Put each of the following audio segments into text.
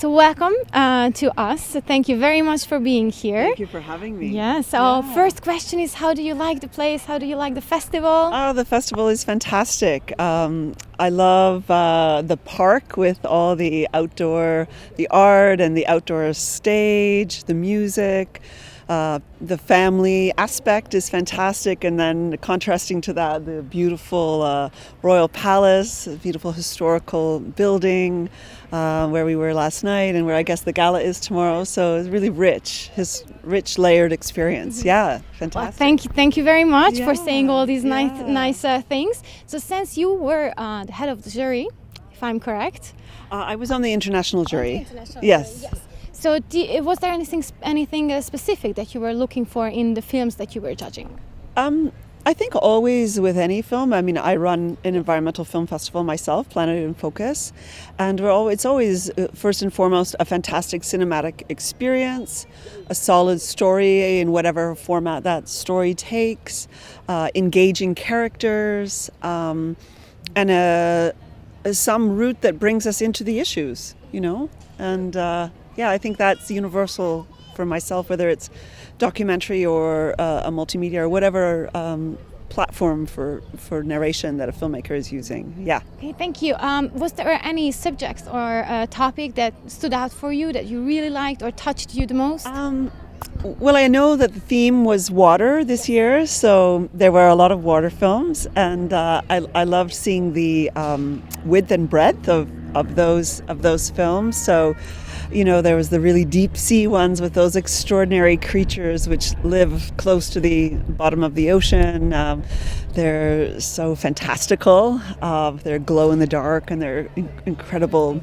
So welcome to us. So thank you very much for being here. Thank you for having me. Yeah, so first question is, how do you like the place? How do you like the festival? Oh, the festival is fantastic. I love the park with all the art and the outdoor stage, the music. The family aspect is fantastic, and then contrasting to that, the beautiful royal palace, a beautiful historical building where we were last night, and where I guess the gala is tomorrow. So it's really rich layered experience. Yeah, fantastic. Well, thank you very much for saying all these nice things. So since you were the head of the jury, if I'm correct, I was on the international jury. Yes. So was there anything specific that you were looking for in the films that you were judging? I think always with any film, I mean, I run an environmental film festival myself, Planet in Focus, and it's always, first and foremost, a fantastic cinematic experience, a solid story in whatever format that story takes, engaging characters, and some route that brings us into the issues, and I think that's universal for myself, whether it's documentary or a multimedia or whatever platform for narration that a filmmaker is using. Yeah. Okay, thank you. Was there any subjects or topic that stood out for you that you really liked or touched you the most? Well, I know that the theme was water this year, so there were a lot of water films, and I loved seeing the width and breadth of those films. So, there was the really deep sea ones with those extraordinary creatures which live close to the bottom of the ocean. They're so fantastical. They're glow in the dark, and they're incredible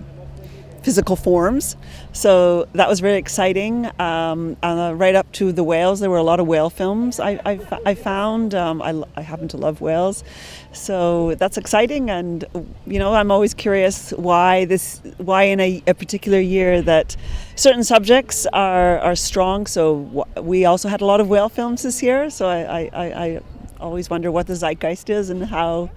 physical forms. So that was very exciting. Right up to the whales, there were a lot of whale films I found. I happen to love whales. So that's exciting, and I'm always curious why in a particular year that certain subjects are strong. So we also had a lot of whale films this year, so I always wonder what the zeitgeist is and how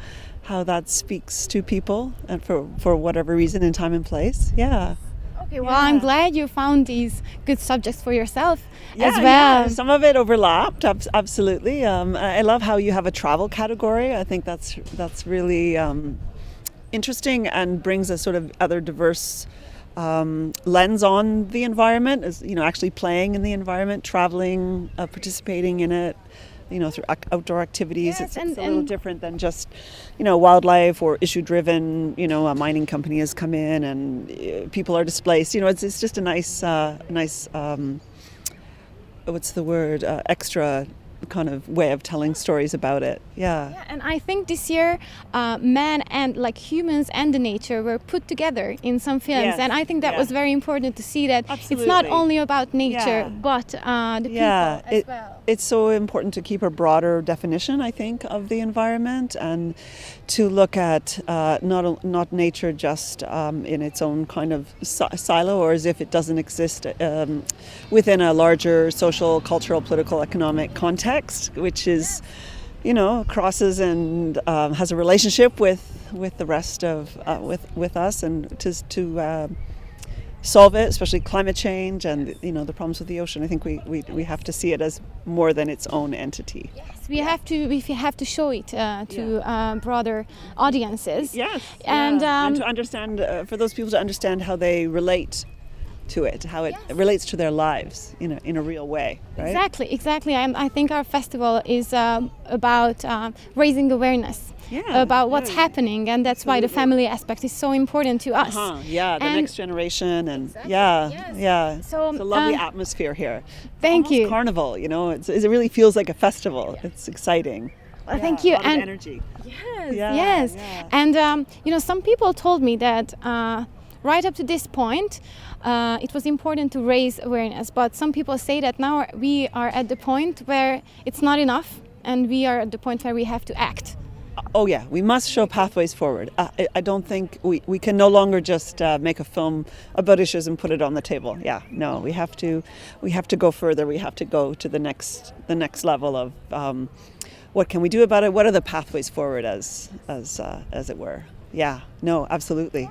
that speaks to people, and for whatever reason in time and place. Yeah. Okay, well, I'm glad you found these good subjects for yourself as well. Yeah. Some of it overlapped, absolutely. I love how you have a travel category. I think that's really interesting and brings a sort of other diverse lens on the environment, as actually playing in the environment, traveling, participating in it. Through outdoor activities. Yes, it's a little different than just, wildlife or issue-driven. A mining company has come in and people are displaced. It's just a nice, what's the word? Extra kind of way of telling stories about it. Yeah, and I think this year man and humans and the nature were put together in some films, and I think that was very important to see that it's not only about nature but the people as well. It's so important to keep a broader definition, I think, of the environment, and to look at not nature just in its own kind of silo, or as if it doesn't exist within a larger social, cultural, political, economic context, which is, crosses and has a relationship with the rest of with us, and to solve it, especially climate change and the problems with the ocean. I think we have to see it as more than its own entity. Yes, we have to show it to broader audiences. Yes, and to understand, for those people to understand how they relate to it, how it relates to their lives in a real way, right? Exactly. I think our festival is about raising awareness about what's happening, and that's why the family aspect is so important to us. The next generation, and So it's a lovely atmosphere here. Thank you. Carnival, it really feels like a festival. It's exciting. Well, thank you. A lot of energy. Yes. And some people told me that right up to this point, it was important to raise awareness, but some people say that now we are at the point where it's not enough, and we are at the point where we have to act. Oh yeah, we must show pathways forward. I don't think we can no longer just make a film about issues and put it on the table. Yeah, no, we have to go further. We have to go to the next level of what can we do about it? What are the pathways forward, as it were? Yeah, no, absolutely.